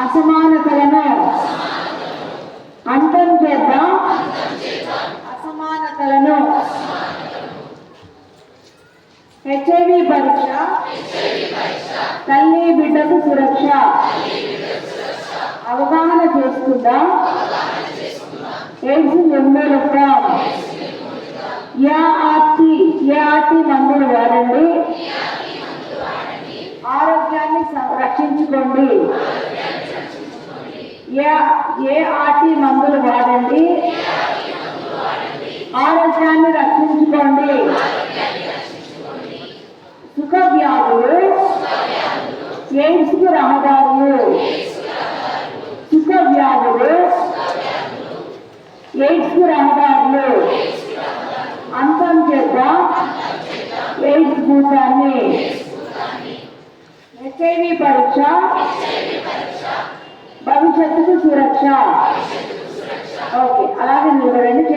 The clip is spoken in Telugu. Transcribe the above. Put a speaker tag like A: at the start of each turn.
A: అసమానతలను అంతం చేద్దాం. అసమానతలను హెచ్ఐవి పరీక్ష తల్లి బిడ్డకు సురక్ష అవగాహన చేసుకుందాం. ఎయిడ్స్ నిర్మూలిద్దాం. ఏఆర్టీ మందులు వాడండి. ఆరోగ్యాన్ని రక్షించుకోండి. ఏఆర్టీ మందులు వాడండి. ఆరోగ్యాన్ని రక్షించుకోండి. సుఖ వ్యాధులు ఎయిడ్స్ కు రహదారులు. సుఖ వ్యాధులు ఎయిడ్స్ కు రహదారులు అంతం చేద్దాం. ఎయిడ్స్ భూతాన్ని. హెచ్ఐవి పరీక్ష భవిష్యత్తుకు సురక్ష. ఓకే, అలాగే నిలబడండి.